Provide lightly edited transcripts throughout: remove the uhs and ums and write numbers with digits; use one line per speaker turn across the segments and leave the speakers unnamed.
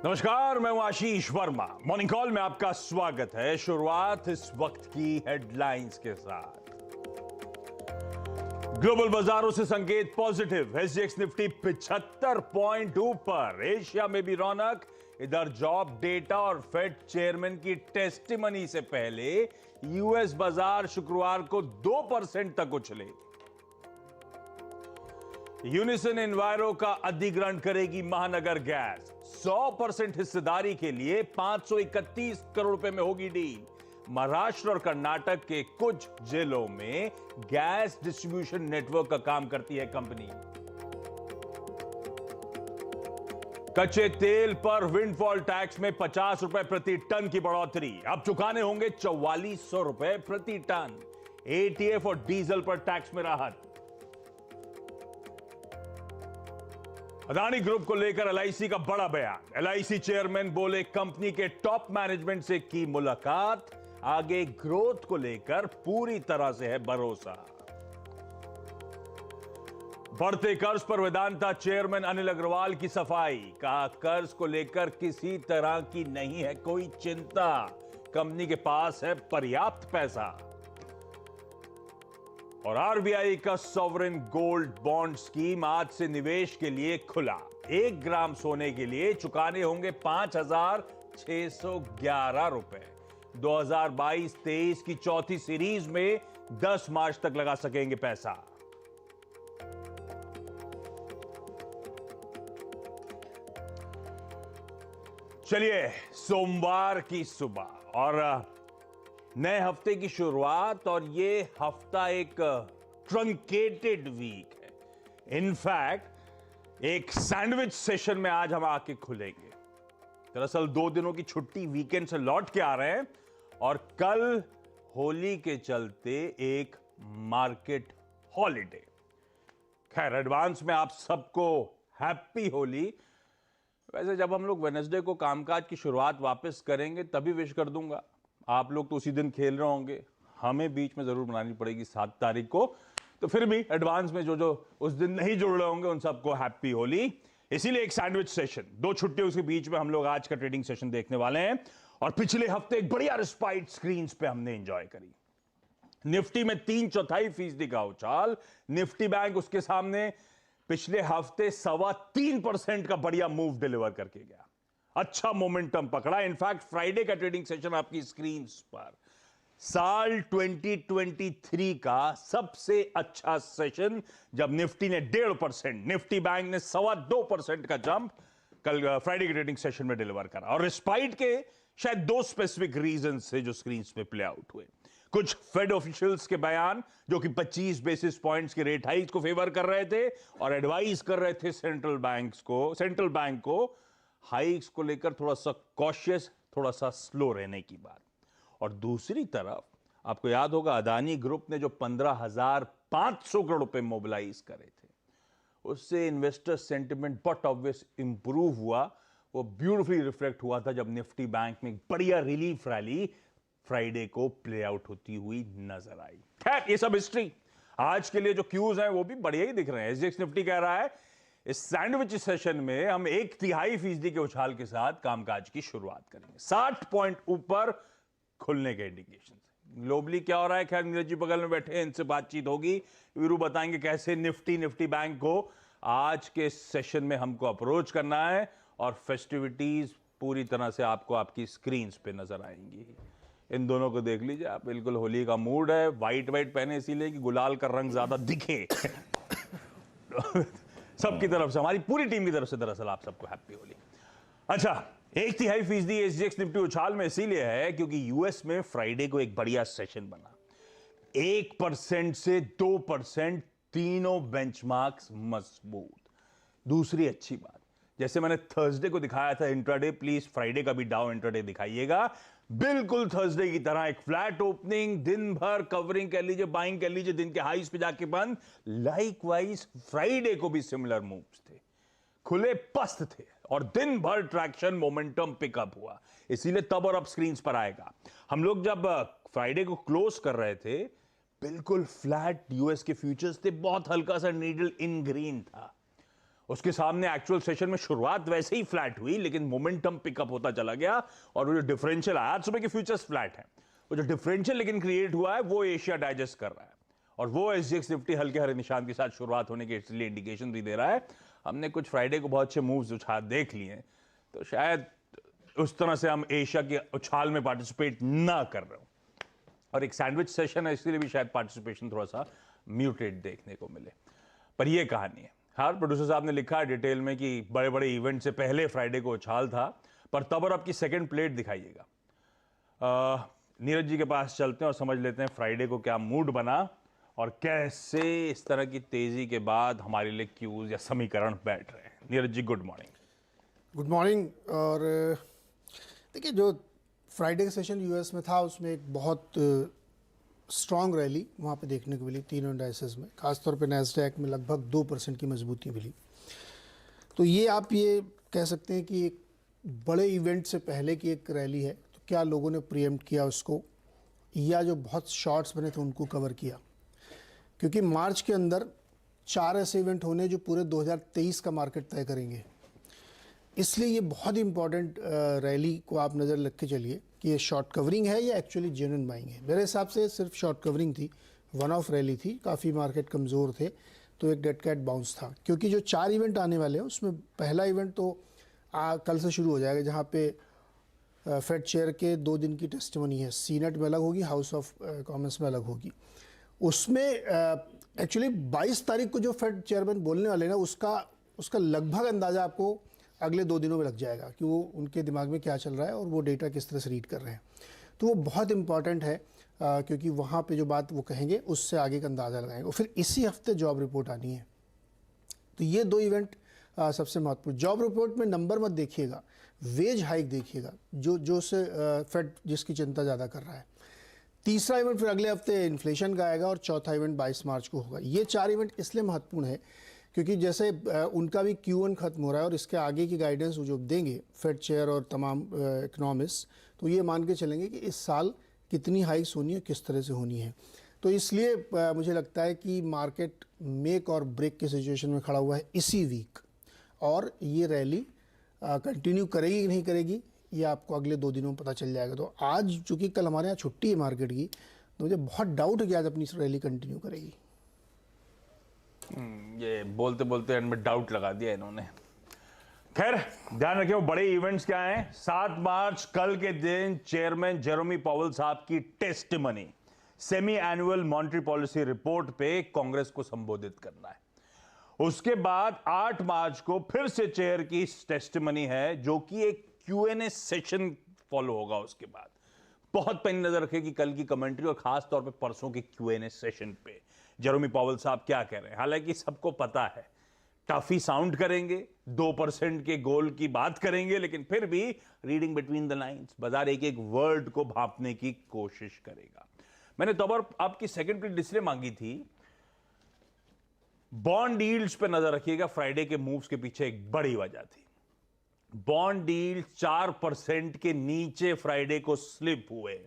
नमस्कार, मैं हूं आशीष वर्मा। मॉर्निंग कॉल में आपका स्वागत है। शुरुआत इस वक्त की हेडलाइंस के साथ। ग्लोबल बाजारों से संकेत पॉजिटिव। एसजीएक्स निफ्टी 75 पॉइंट ऊपर। एशिया में भी रौनक। इधर जॉब डेटा और फेड चेयरमैन की टेस्टिमनी से पहले यूएस बाजार शुक्रवार को 2% तक उछले। यूनिसन एनवायरो का अधिग्रहण करेगी महानगर गैस। 100% हिस्सेदारी के लिए 531 करोड़ रुपए में होगी डील। महाराष्ट्र और कर्नाटक के कुछ जिलों में गैस डिस्ट्रीब्यूशन नेटवर्क का काम करती है कंपनी। कच्चे तेल पर विंडफॉल टैक्स में 50 रुपए प्रति टन की बढ़ोतरी। अब चुकाने होंगे 4400 रुपए प्रति टन। एटीएफ और डीजल पर टैक्स में राहत। अदानी ग्रुप को लेकर एलआईसी का बड़ा बयान। एलआईसी चेयरमैन बोले कंपनी के टॉप मैनेजमेंट से की मुलाकात। आगे ग्रोथ को लेकर पूरी तरह से है भरोसा। बढ़ते कर्ज पर वेदांता चेयरमैन अनिल अग्रवाल की सफाई। कहा कर्ज को लेकर किसी तरह की नहीं है कोई चिंता, कंपनी के पास है पर्याप्त पैसा। और आरबीआई का सॉवरेन गोल्ड बॉन्ड स्कीम आज से निवेश के लिए खुला। 1 ग्राम सोने के लिए चुकाने होंगे 5,611 रुपए। 2022-23 की चौथी सीरीज में 10 मार्च तक लगा सकेंगे पैसा। चलिए, सोमवार की सुबह और नए हफ्ते की शुरुआत, और ये हफ्ता एक ट्रंकेटेड वीक है। इनफैक्ट एक सैंडविच सेशन में आज हम आके खुलेंगे। दरअसल 2 दिनों की छुट्टी वीकेंड से लौट के आ रहे हैं और कल होली के चलते एक मार्केट हॉलिडे। खैर, एडवांस में आप सबको हैप्पी होली। वैसे जब हम लोग वेडनेसडे को कामकाज की शुरुआत वापस करेंगे तभी विश कर दूंगा। आप लोग तो उसी दिन खेल रहे होंगे, हमें बीच में जरूर बनानी पड़ेगी 7 तारीख को। तो फिर भी एडवांस में जो उस दिन नहीं जुड़ रहे होंगे उन सबको हैप्पी होली। इसीलिए एक सैंडविच सेशन, 2 छुट्टियों के बीच में हम लोग आज का ट्रेडिंग सेशन देखने वाले हैं। और पिछले हफ्ते एक बढ़िया रिस्पाइट स्क्रीन पे हमने एंजॉय करी। निफ्टी में 3/4% का उछाल। निफ्टी बैंक उसके सामने पिछले हफ्ते 3.25% का बढ़िया मूव डिलीवर करके गया। अच्छा मोमेंटम पकड़ा। इनफैक्ट फ्राइडे का ट्रेडिंग सेशन आपकी स्क्रीन पर साल 2023 का सबसे अच्छा सेशन, जब निफ्टी ने 1.5%, निफ्टी बैंक ने 2.25% का जंप कल फ्राइडे के ट्रेडिंग सेशन में डिलीवर करा। और रिस्पाइट के शायद 2 स्पेसिफिक रीजन से जो स्क्रीन पे प्ले आउट हुए। कुछ फेड ऑफिशियल्स के बयान जो कि 25 बेसिस पॉइंट्स के रेट हाइक को फेवर कर रहे थे और एडवाइस कर रहे थे सेंट्रल बैंक को हाइक्स को लेकर थोड़ा सा कॉशियस, थोड़ा सा स्लो रहने की बात। और दूसरी तरफ आपको याद होगा अदानी ग्रुप ने जो 15,500 करोड़ रुपए मोबिलाइज करे थे, उससे investor sentiment but obvious improve हुआ। वो ब्यूटीफुली रिफ्लेक्ट हुआ था जब निफ्टी बैंक में बढ़िया रिलीफ रैली फ्राइडे को प्ले आउट होती हुई नजर आई। खैर, ये सब हिस्ट्री। आज के लिए जो क्यूज हैं वो भी बढ़िया ही दिख रहे हैं। एसजीएक्स निफ्टी कह रहा है इस सैंडविच सेशन में हम 1/3% के उछाल के साथ कामकाज की शुरुआत करेंगे। 60 पॉइंट ऊपर खुलने के इंडिकेशन। ग्लोबली क्या हो रहा है, खैर नीरज जी बगल में बैठे हैं, इनसे बातचीत होगी। वीरू बताएंगे कैसे निफ्टी बैंक को आज के सेशन में हमको अप्रोच करना है। और फेस्टिविटीज पूरी तरह से आपको आपकी स्क्रीन पे नजर आएंगी। इन दोनों को देख लीजिए आप, बिल्कुल होली का मूड है। व्हाइट पहने इसीलिए कि गुलाल का रंग ज्यादा दिखे। सबकी तरफ से, हमारी पूरी टीम की तरफ से दरअसल आप सबको हैप्पी होली। अच्छा, 1/3% एसजीएक्स निफ्टी उछाल में इसीलिए है क्योंकि यूएस में फ्राइडे को एक बढ़िया सेशन बना। 1% से 2% तीनों बेंचमार्क्स मजबूत। दूसरी अच्छी बात, जैसे मैंने थर्सडे को दिखाया था इंट्राडे, प्लीज फ्राइडे का भी डाउ इंट्राडे दिखाइएगा। बिल्कुल थर्सडे की तरह एक फ्लैट ओपनिंग, दिन भर कवरिंग कर लीजिए, बाइंग कर लीजिए, दिन के हाईस पे जाके बंद। लाइकवाइज फ्राइडे को भी सिमिलर मूव्स थे, खुले पस्त थे और दिन भर ट्रैक्शन मोमेंटम पिकअप हुआ। इसीलिए तब और अब स्क्रीन पर आएगा। हम लोग जब फ्राइडे को क्लोज कर रहे थे बिल्कुल फ्लैट यूएस के फ्यूचर्स थे, बहुत हल्का सा नीडल इन ग्रीन था। उसके सामने एक्चुअल सेशन में शुरुआत वैसे ही फ्लैट हुई, लेकिन मोमेंटम पिकअप होता चला गया और वो जो डिफरेंशियल आया, आज सुबह के फ्यूचर्स फ्लैट है, वो जो डिफरेंशियल लेकिन क्रिएट हुआ है वो एशिया डाइजेस्ट कर रहा है और वो एसजीएक्स निफ्टी हल्के हरे निशान के साथ शुरुआत होने के इसलिए इंडिकेशन भी दे रहा है। हमने कुछ फ्राइडे को बहुत अच्छे मूव्स उछाल देख लिए, तो शायद उस तरह से हम एशिया के उछाल में पार्टिसिपेट ना कर रहे हो, और एक सैंडविच सेशन है इसलिए भी शायद पार्टिसिपेशन थोड़ा सा म्यूटेड देखने को मिले। पर यह कहानी है। हर प्रोड्यूसर साहब ने लिखा है डिटेल में कि बड़े बड़े इवेंट से पहले फ्राइडे को उछाल था, पर तब और अब की सेकंड प्लेट दिखाइएगा। नीरज जी के पास चलते हैं और समझ लेते हैं फ्राइडे को क्या मूड बना और कैसे इस तरह की तेजी के बाद हमारे लिए क्यूज या समीकरण बैठ रहे हैं। Neeraj ji, good morning.
Good morning. और देखिए, जो फ्राइडे का सेशन यूएस में था उसमें एक बहुत स्ट्रॉन्ग रैली वहाँ पे देखने को मिली तीनों इंडाइसेस में, खासतौर पे नैस्डैक में लगभग 2% की मजबूती मिली। तो ये आप ये कह सकते हैं कि एक बड़े इवेंट से पहले की एक रैली है। तो क्या लोगों ने प्रीएम्प्ट किया उसको, या जो बहुत शॉर्ट्स बने थे उनको कवर किया? क्योंकि मार्च के अंदर 4 ऐसे इवेंट होने जो पूरे 2023 का मार्केट तय करेंगे, इसलिए ये बहुत इंपॉर्टेंट रैली को आप नज़र रख के चलिए कि ये शॉर्ट कवरिंग है या एक्चुअली जेन्युइन बाइंग है। मेरे हिसाब से सिर्फ शॉर्ट कवरिंग थी, वन ऑफ रैली थी, काफ़ी मार्केट कमज़ोर थे, तो एक डेड कैट बाउंस था। क्योंकि जो 4 इवेंट आने वाले हैं उसमें पहला इवेंट तो कल से शुरू हो जाएगा, जहाँ पे फेड चेयर के 2 दिन की टेस्टिमनी है। सीनेट में अलग होगी, हाउस ऑफ कॉमन्स में अलग होगी। उसमें एक्चुअली 22 तारीख को जो फेड चेयरमैन बोलने वाले हैं उसका लगभग अंदाज़ा आपको अगले 2 दिनों में लग जाएगा कि वो उनके दिमाग में क्या चल रहा है और वो डेटा किस तरह से रीड कर रहे हैं। तो वो बहुत इंपॉर्टेंट है, क्योंकि वहाँ पे जो बात वो कहेंगे उससे आगे का अंदाज़ा लगाएंगे। और फिर इसी हफ्ते जॉब रिपोर्ट आनी है, तो ये 2 इवेंट सबसे महत्वपूर्ण। जॉब रिपोर्ट में नंबर मत देखिएगा, वेज हाइक देखिएगा, जो से फेड जिसकी चिंता ज़्यादा कर रहा है। तीसरा इवेंट फिर अगले हफ्ते इन्फ्लेशन का आएगा और चौथा इवेंट 22 मार्च को होगा। ये 4 इवेंट इसलिए महत्वपूर्ण है क्योंकि जैसे उनका भी Q1 खत्म हो रहा है और इसके आगे की गाइडेंस वो जो देंगे फेड चेयर और तमाम इकोनॉमिस्ट, तो ये मान के चलेंगे कि इस साल कितनी हाइक्स होनी है, किस तरह से होनी है। तो इसलिए मुझे लगता है कि मार्केट मेक और ब्रेक के सिचुएशन में खड़ा हुआ है इसी वीक, और ये रैली कंटिन्यू करेगी कि नहीं करेगी ये आपको अगले 2 दिनों में पता चल जाएगा। तो आज चूँकि कल हमारे यहाँ छुट्टी है मार्केट की, तो मुझे बहुत डाउट है कि आज अपनी रैली कंटिन्यू करेगी।
ये बोलते बोलते एंड में डाउट लगा दिया इन्होंने। खैर, ध्यान रखिए वो बड़े इवेंट्स क्या हैं। 7 मार्च कल के दिन चेयरमैन जेरोमी पावेल साहब की testimony, semi annual monetary policy report पे कांग्रेस को संबोधित करना है। उसके बाद 8 मार्च को फिर से चेयर की टेस्टिमनी है, जो कि एक Q&A सेशन फॉलो होगा। उसके बाद बहुत पैनी नजर रखेगी कल की कमेंट्री और खास तौर पे परसों के Q&A सेशन पे जेरोमी पावेल साहब क्या कह रहे हैं। हालांकि सबको पता है टफी साउंड करेंगे, 2% के गोल की बात करेंगे, लेकिन फिर भी रीडिंग बिटवीन द लाइंस, बाजार एक एक वर्ड को भांपने की कोशिश करेगा। मैंने तब और आपकी सेकंड प्लेट इसलिए मांगी थी, बॉन्ड डील्स पे नजर रखिएगा। फ्राइडे के मूव्स के पीछे एक बड़ी वजह थी। बॉन्ड डील 4% के नीचे फ्राइडे को स्लिप हुए।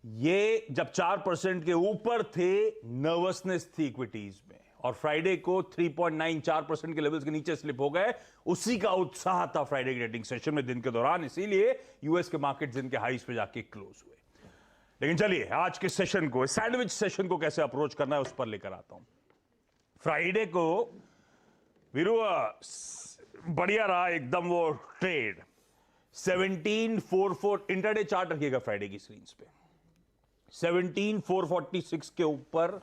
ये जब 4% के ऊपर थे, नर्वसनेस थी इक्विटीज में, और फ्राइडे को 3.94% के लेवल्स के नीचे स्लिप हो गए। उसी का उत्साह था फ्राइडे के ट्रेडिंग सेशन में दिन के दौरान, इसीलिए यूएस के मार्केट दिन के हाईस पे जाके क्लोज हुए। लेकिन चलिए आज के सेशन को, सैंडविच सेशन को कैसे अप्रोच करना है उस पर लेकर आता हूं। फ्राइडे को वीरू बढ़िया रहा एकदम वो ट्रेड। 1744 इंटरडे चार्ट रखिएगा फ्राइडे की स्क्रीन पे। 17,446 के ऊपर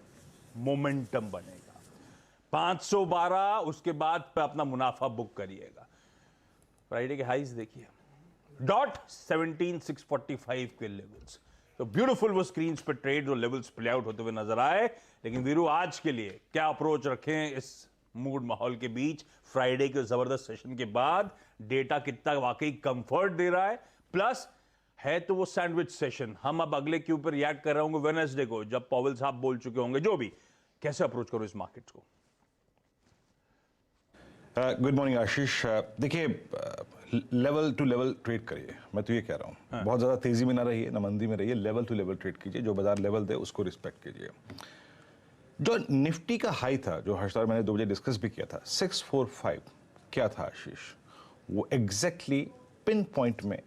मोमेंटम बनेगा। 512 उसके बाद पे अपना मुनाफा बुक करिएगा। फ्राइडे के हाईज देखिए, डॉट 17,645 के लेवल्स। तो ब्यूटीफुल वो स्क्रीन पे ट्रेड और लेवल्स प्ले आउट होते हुए नजर आए। लेकिन वीरू आज के लिए क्या अप्रोच रखें इस मूड माहौल के बीच? फ्राइडे के जबरदस्त सेशन के बाद डेटा कितना वाकई कंफर्ट दे रहा है, प्लस है तो वो सैंडविच सेशन। हम अब अगले क्यू पर रिएक्ट कर रहे होंगे वेडनेसडे को, जब पावेल साहब बोल चुके होंगे। जो भी, कैसे अप्रोच करो इस मार्केट को?
गुड मॉर्निंग आशीष। देखिए, लेवल टू लेवल ट्रेड करिए, मैं तो ये कह रहा हूँ। बहुत ज़्यादा तेज़ी में ना रहिए, ना मंदी में रहिए, लेवल टू लेवल ट्रेड कीजिए। जो बाजार लेवल दे उसको रिस्पेक्ट कीजिए। जो निफ्टी का हाई था, जो हर्षद मैंने 2 बजे डिस्कस भी किया था, 645 क्या था आशीष? वो एग्जैक्टली पिन पॉइंट में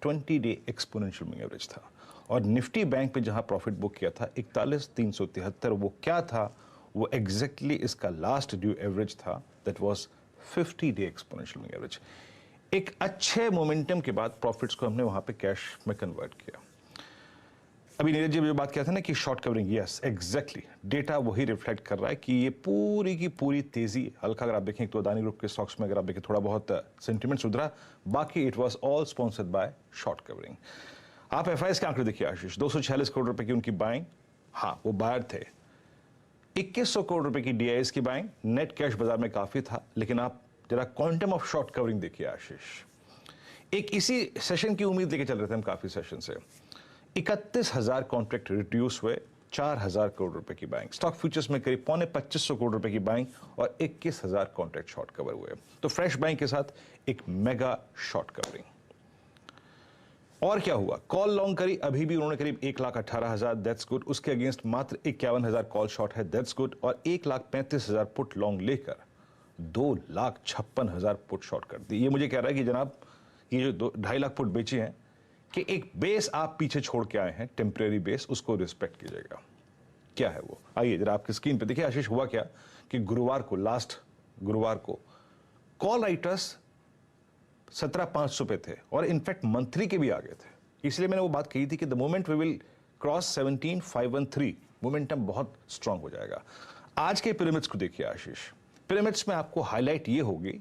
20 डे एक्सपोनेंशियल मूविंग एवरेज था। और निफ्टी बैंक में जहां प्रॉफिट बुक किया था 41,373, वो क्या था? वो एग्जैक्टली इसका लास्ट ड्यू एवरेज था, that was 50 day exponential moving average. एक अच्छे मोमेंटम के बाद प्रॉफिट्स को हमने वहां पे कैश में कन्वर्ट किया। अभी नीरज जी जो बात किया था ना कि short covering, yes exactly, data वही रिफ्लेक्ट कर रहा है कि ये पूरी की पूरी तेजी, हल्का अगर आप देखें तो अदानी ग्रुप के स्टॉक्स में अगर आप देखें थोड़ा बहुत सेंटिमेंट सुधरा, बाकी it was all sponsored by short covering. आप एफआईएस के आंकड़े देखिए आशीष, 246 करोड़ रुपए की उनकी बाइंग, हाँ वो बायर थे। 2100 करोड़ रुपए की डीआईएस की बाइंग, नेट कैश बाजार में काफी था, लेकिन आप जरा क्वांटम ऑफ शॉर्ट कवरिंग देखिए आशीष। एक इसी सेशन की उम्मीद लेके चल रहे थे हम काफी सेशन से। 31,000 कॉन्ट्रैक्ट रिड्यूस हुए, 4,000 करोड़ रुपए की बाइंग, स्टॉक फ्यूचर्स में करीब 2500 करोड़ रुपए की बाइंग और 21,000 कॉन्ट्रैक्ट शॉर्ट कवर हुए। तो फ्रेश बाइंग के साथ एक मेगा शॉर्ट कवरिंग। और क्या हुआ? कॉल लॉन्ग करी, अभी भी उन्होंने करीब 1,18,000, दैट्स गुड। उसके अगेंस्ट मात्र 51,000 कॉल शॉर्ट है, दैट्स गुड। और 1,35,000 पुट लॉन्ग लेकर 2,56,000 पुट शॉर्ट कर दी। ये मुझे कह रहा है कि जनाब ये जो 2.5 लाख पुट बेचे हैं कि एक बेस आप पीछे छोड़ के आए हैं, टेम्परेरी बेस, उसको रिस्पेक्ट कीजिएगा। क्या है वो? आइए जरा आपकी स्क्रीन पे देखिए आशीष। हुआ क्या कि गुरुवार को, लास्ट गुरुवार को कॉल राइटर्स 17,500 पे थे और इनफैक्ट मंथली के भी आगे थे। इसलिए मैंने वो बात कही थी कि the moment we will cross 17,513 momentum बहुत स्ट्रांग हो जाएगा। आज के पिरामिड्स को देखिए आशीष। पिरामिड्स में आपको हाईलाइट ये होगी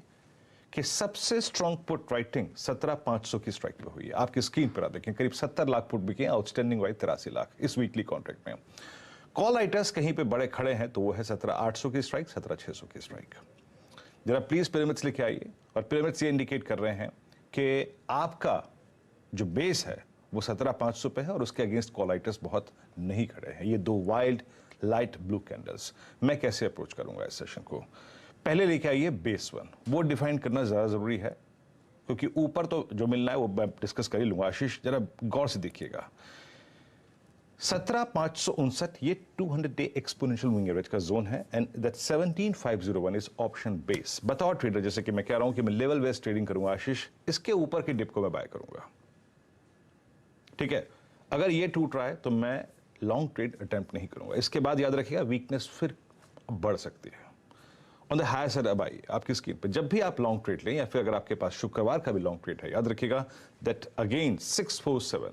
कि सबसे स्ट्रांग पुट राइटिंग 17,500 की स्ट्राइक पे हुई है। आपकी स्क्रीन पर आप देखें, करीब 70 लाख पुट बिके, आउटस्टैंडिंग वाइज 83 लाख इस वीकली कॉन्ट्रैक्ट में। कॉल राइटर्स कहीं पे बड़े खड़े हैं तो वो है 17,800 की स्ट्राइक, 17,600 की स्ट्राइक। जरा प्लीज पिरामिड्स लेके आइए। और पिरामिड्स ये इंडिकेट कर रहे हैं कि आपका जो बेस है वो 17,500 पे है और उसके अगेंस्ट कॉल राइटर्स बहुत नहीं खड़े हैं। ये 2 वाइल्ड लाइट ब्लू कैंडल्स। मैं कैसे अप्रोच करूंगा इस सेशन को? पहले लेके आइए बेस 1, वो डिफाइन करना ज़्यादा ज़रूरी है, क्योंकि ऊपर तो जो मिलना है वो मैं डिस्कस कर ही लूंगा। आशीष जरा गौर से देखिएगा, 17,559 ये 200 डे एक्सपोनेंशियल मूविंग एवरेज का जोन है and that 17,501 is option base. बतौर ट्रेडर जैसे कि मैं कह रहा हूं कि मैं लेवल बेस्ड ट्रेडिंग करूंगा आशीष, इसके ऊपर की डिप को मैं बाय करूंगा, ठीक है। अगर ये टूट रहा है तो मैं लॉन्ग ट्रेड अटेम्प्ट नहीं करूंगा। इसके बाद याद रखिएगा वीकनेस फिर बढ़ सकती है। ऑन द हायर साइड अब आइए आपकी स्क्रीन पर, जब भी आप लॉन्ग ट्रेड लें या फिर अगर आपके पास शुक्रवार का भी लॉन्ग ट्रेड है, याद रखिएगा दैट अगेन 647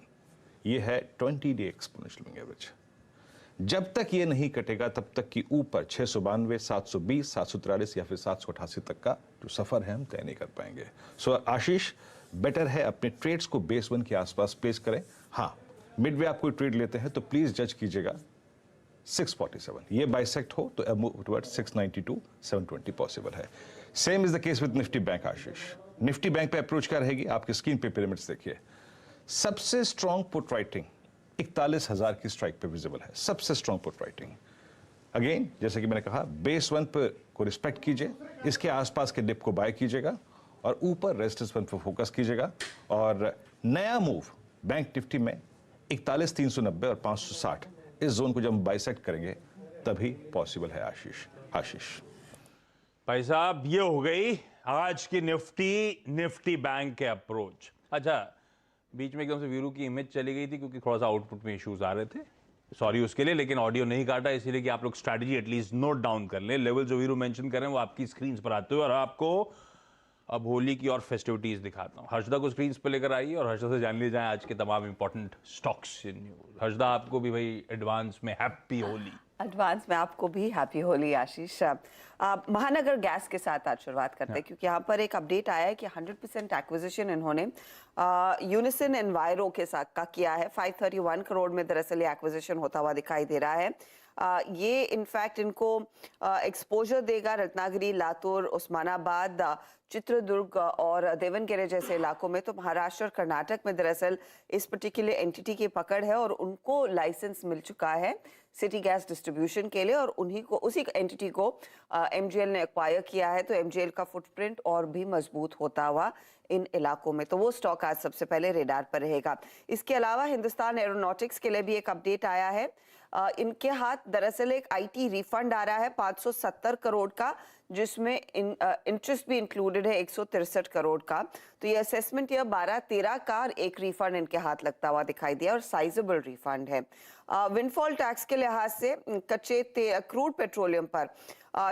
ये है 20 डे एक्सपोनेंशियल मूविंग एवरेज। जब तक ये नहीं कटेगा तब तक कि ऊपर 692, 720, 743 या फिर 788 तक का जो सफर है हम तय नहीं कर पाएंगे। सो आशीष बेटर है अपने ट्रेड्स को बेस 1 के आसपास प्लेस करें। हाँ, मिडवे आप कोई ट्रेड लेते हैं तो प्लीज जज कीजिएगा 647 ये बाइसेक्ट हो तो मूव टुवर्ड 692, 720 पॉसिबल है। Same is the case with Nifty bank Ashish. Nifty bank पे अप्रोच क्या रहेगी? आपकी स्क्रीन पे पिरामिड्स देखिए। सबसे स्ट्रॉन्ग पुट राइटिंग 41,000 की स्ट्राइक पे विजिबल है, सबसे स्ट्रॉन्ग पुट राइटिंग। अगेन जैसे कि मैंने कहा बेस 1 पे को रिस्पेक्ट कीजिए, इसके आसपास के डिप को बाय कीजिएगा और ऊपर रेजिस्टेंस 1 पर फोकस कीजिएगा। और नया मूव बैंक निफ्टी में 41,390 और 560 इस जोन को जब हम बाइसेक्ट करेंगे तभी पॉसिबल है आशीष।
भाई साहब ये हो गई आज की निफ्टी बैंक के अप्रोच। अच्छा, बीच में एकदम से वीरू की इमेज चली गई थी क्योंकि थोड़ा सा आउटपुट में इश्यूज आ रहे थे, सॉरी उसके लिए, लेकिन ऑडियो नहीं काटा इसीलिए कि आप लोग स्ट्रैटेजी एटलीस्ट नोट डाउन कर लें। लेवल जो वीरू मेंशन कर रहे हैं वो आपकी स्क्रीन पर आते हुए, और आपको अब होली की और फेस्टिविटीज दिखाता हूं। हर्षदा को स्क्रीन पर लेकर आइए और हर्षदा से जान ली जाए आज के तमाम इंपॉर्टेंट स्टॉक्स न्यूज। हर्षदा आपको भी भाई एडवांस में हैप्पी होली।
एडवांस में आपको भी हैप्पी होली आशीष। महानगर गैस के साथ आज शुरुआत करते हैं क्योंकि यहाँ पर एक अपडेट आया है कि 100% एक्विजिशन इन्होंने यूनिसन एनवायरो के साथ का किया है। 531 करोड़ में दरअसल ये एक्विजिशन होता हुआ दिखाई दे रहा है। ये इनफैक्ट इनको एक्सपोजर देगा रत्नागिरी, लातूर, उस्मानाबाद, चित्रदुर्ग और देवनगेरे जैसे इलाकों में। तो महाराष्ट्र और कर्नाटक में दरअसल इस पर्टिकुलर एंटिटी की पकड़ है और उनको लाइसेंस मिल चुका है सिटी गैस डिस्ट्रीब्यूशन के लिए, और उन्हीं को, उसी एंटिटी को एमजीएल ने एक्वायर किया है। तो एमजीएल का फुटप्रिंट और भी मजबूत होता हुआ इन इलाकों में, तो वो स्टॉक आज सबसे पहले रेडार पर रहेगा। इसके अलावा हिंदुस्तान एरोनॉटिक्स के लिए भी एक अपडेट आया है। इनके हाथ दरअसल एक आईटी रिफंड आ रहा है 570 करोड़ का, जिसमें इंटरेस्ट भी इंक्लूडेड है 163 करोड़ का। तो ये असेसमेंट ईयर 12-13 का एक रिफंड इनके हाथ लगता हुआ दिखाई दिया और साइजेबल रिफंड है। विंडफॉल टैक्स के लिहाज से कच्चे क्रूड पेट्रोलियम पर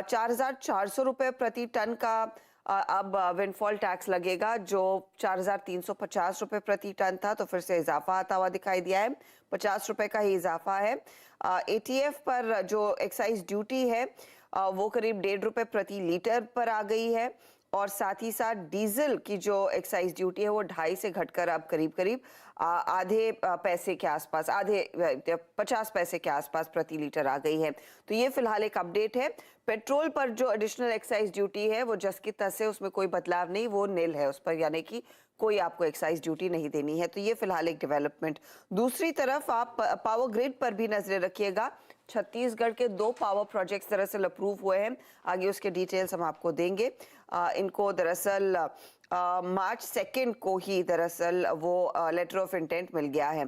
4,400 रुपए प्रति टन का अब विंडफॉल टैक्स लगेगा, जो 4,350 रुपए प्रति टन था, तो फिर से इजाफा आता हुआ दिखाई दिया है। 50 रुपए का ही इजाफा है। एटीएफ पर जो एक्साइज ड्यूटी है वो करीब 1.5 रुपए प्रति लीटर पर आ गई है, और साथ ही साथ डीजल की जो एक्साइज ड्यूटी है वो 2.5 से घटकर अब करीब आधे पैसे के आसपास, आधे 50 पैसे के आसपास प्रति लीटर आ गई है। तो ये फिलहाल एक अपडेट है। पेट्रोल पर जो एडिशनल एक्साइज ड्यूटी है वो जस की तस है, उसमें कोई बदलाव नहीं, वो नील है उस पर, यानी कि कोई आपको एक्साइज ड्यूटी नहीं देनी है। तो ये फिलहाल एक डेवलपमेंट। दूसरी तरफ आप पावर ग्रिड पर भी नजरें रखिएगा। छत्तीसगढ़ के 2 पावर प्रोजेक्ट्स दरअसल अप्रूव हुए हैं, आगे उसके डिटेल्स हम आपको देंगे। इनको दरअसल मार्च 2 को ही दरअसल वो लेटर ऑफ इंटेंट मिल गया है।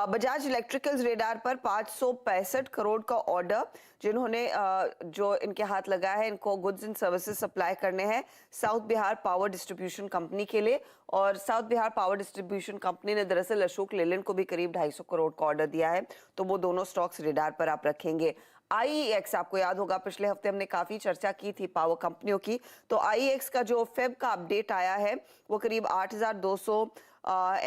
बजाज इलेक्ट्रिकल्स रेडार पर 565 करोड़ का ऑर्डर जिन्होंने जो इनके हाथ लगा है, इनको गुड्स एंड सर्विसेज सप्लाई करने हैं south Bihar power distribution company के लिए, और south Bihar power distribution company ने दरअसल अशोक लेलैंड को भी करीब 250 करोड़ का ऑर्डर दिया है। तो वो दोनों स्टॉक्स रेडार पर आप रखेंगे। IEX, आपको याद होगा पिछले हफ्ते हमने काफी चर्चा की थी पावर कंपनियों की, तो IEX का जो फेब का अपडेट आया है वो करीब 8,200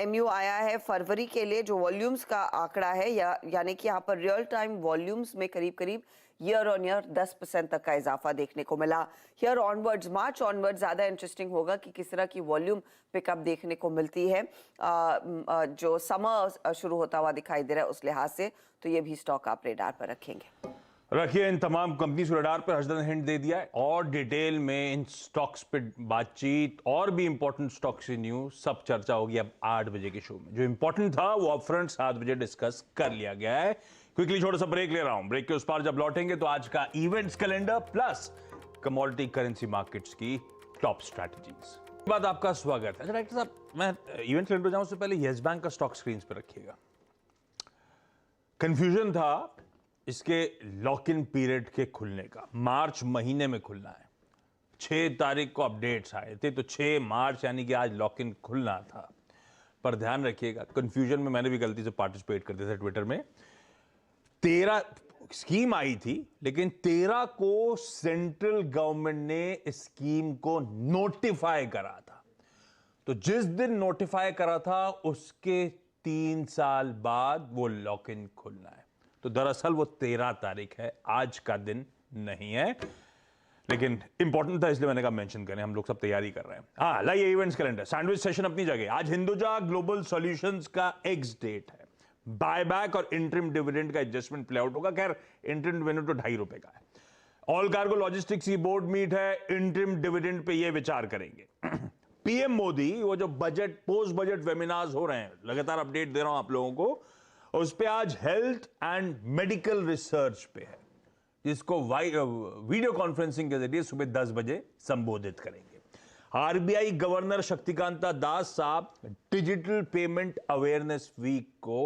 MU आया है फरवरी के लिए, जो वॉल्यूम्स का आंकड़ा है, यानी कि यहाँ पर रियल टाइम वॉल्यूम्स में करीब ईयर ऑन ईयर 10% तक का इजाफा देखने को मिला। हियर ऑनवर्ड्स, मार्च ऑनवर्ड्स ज्यादा इंटरेस्टिंग होगा कि किस तरह की वॉल्यूम पिकअप देखने को मिलती है। जो समर शुरू होता हुआ दिखाई दे रहा है उस लिहाज से, तो ये भी स्टॉक आप रेडार पर रखेंगे।
रखिए इन तमाम कंपनी को रडार पर हर्षद ने हिंट दे दिया है, और डिटेल में इन स्टॉक्स पे बातचीत और भी इंपॉर्टेंट स्टॉक्स की न्यूज सब चर्चा होगी अब 8 बजे के शो में। जो इंपॉर्टेंट था वो अपफ्रंट 7 बजे डिस्कस कर लिया गया है। क्विकली छोटा सा ब्रेक ले रहा हूं, ब्रेक के उस पार जब लौटेंगे तो आज का events calendar plus commodity currency markets की टॉप स्ट्रैटेजीज। बाद आपका स्वागत है। डायरेक्टर साहब, मैं इवेंट कैलेंडर जाऊं उससे पहले येस बैंक का स्टॉक स्क्रीन पर रखिएगा। कंफ्यूजन था इसके लॉक इन पीरियड के खुलने का, मार्च महीने में खुलना है। 6 तारीख को अपडेट्स आए थे, तो 6 मार्च यानी कि आज लॉक इन खुलना था। पर ध्यान रखिएगा, कंफ्यूजन में मैंने भी गलती से पार्टिसिपेट कर दिया था ट्विटर में। 13 स्कीम आई थी, लेकिन 13 को सेंट्रल गवर्नमेंट ने इस स्कीम को नोटिफाई करा था। तो जिस दिन नोटिफाई करा था उसके 3 साल बाद वो लॉक इन खुलना है। तो दरअसल वो 13 तारीख है, आज का दिन नहीं है, लेकिन इंपॉर्टेंट था इसलिए मैंने कहा मेंशन करें, हम लोग सब तैयारी कर रहे हैं। हाँ, लाइए इवेंट्स कैलेंडर, सैंडविच सेशन अपनी जगह। आज हिंदुजा ग्लोबल सॉल्यूशंस का एक्स डेट है। बायबैक और इंटरिम डिविडेंड का एडजस्टमेंट प्ले आउट होगा। खैर, इंटरिम डिविडेंड तो 2.5 रुपए का है। ऑल कार्गो लॉजिस्टिक्स की बोर्ड मीट है, इंटरिम डिविडेंड पे ये विचार करेंगे। पीएम मोदी, वो जो बजट पोस्ट बजट वेबिनार्स हो रहे हैं, लगातार अपडेट दे रहा हूं आप लोगों को, उस पे आज हेल्थ एंड मेडिकल रिसर्च पे है, जिसको वीडियो कॉन्फ्रेंसिंग के जरिए सुबह 10 बजे संबोधित करेंगे। आरबीआई गवर्नर शक्तिकांता दास साहब डिजिटल पेमेंट अवेयरनेस वीक को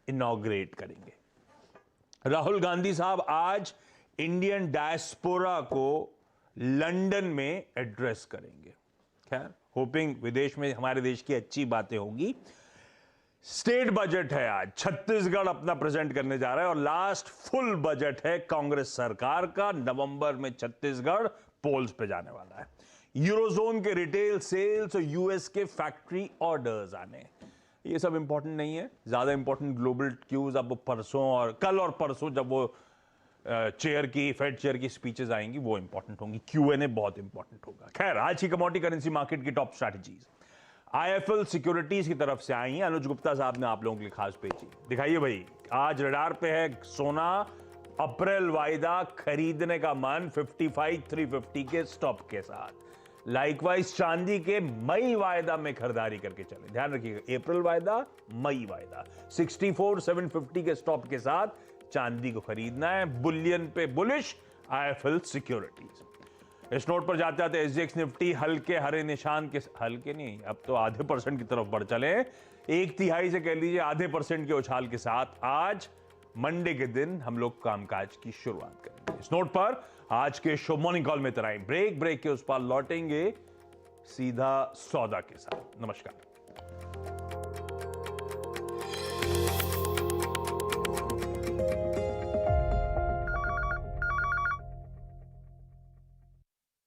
इनॉग्रेट करेंगे। राहुल गांधी साहब आज इंडियन डायस्पोरा को लंदन में एड्रेस करेंगे। खैर, होपिंग विदेश में हमारे देश की अच्छी बातें होंगी। स्टेट बजट है आज, छत्तीसगढ़ अपना प्रेजेंट करने जा रहा है, और लास्ट फुल बजट है कांग्रेस सरकार का। नवंबर में छत्तीसगढ़ पोल्स पे जाने वाला है। यूरोजोन के रिटेल सेल्स और यूएस के फैक्ट्री ऑर्डर्स आने, ये सब इंपॉर्टेंट नहीं है। ज्यादा इंपॉर्टेंट ग्लोबल क्यूज अब परसों और कल और परसों जब वो फेड चेयर की स्पीचेस आएंगी वो इंपॉर्टेंट होंगी। Q&A बहुत इंपॉर्टेंट होगा। खैर, आज की कमोडिटी करेंसी मार्केट की टॉप स्ट्रैटेजीज IIFL सिक्योरिटीज की तरफ से आई हैं। अनुज गुप्ता साहब ने आप लोगों के लिए खास भेजी। दिखाइए भाई, आज रडार पे है सोना। अप्रैल वायदा खरीदने का मन 55,350 के स्टॉप के साथ। लाइकवाइज चांदी के मई वायदा में खरीदारी करके चले। ध्यान रखिएगा, अप्रैल वायदा, मई वायदा 64,750 के स्टॉप के साथ चांदी को खरीदना है। बुलियन पे बुलिश IIFL सिक्योरिटीज। इस नोट पर जाते जाते SGX निफ्टी हल्के हरे निशान के, हल्के नहीं, अब तो आधे % की तरफ बढ़ चले। 1/3 से कह लीजिए आधे % के उछाल के साथ आज मंडे के दिन हम लोग कामकाज की शुरुआत करेंगे। इस नोट पर आज के शो मॉर्निंग कॉल में इतना ही। ब्रेक के उस पार लौटेंगे सीधा सौदा के साथ। नमस्कार।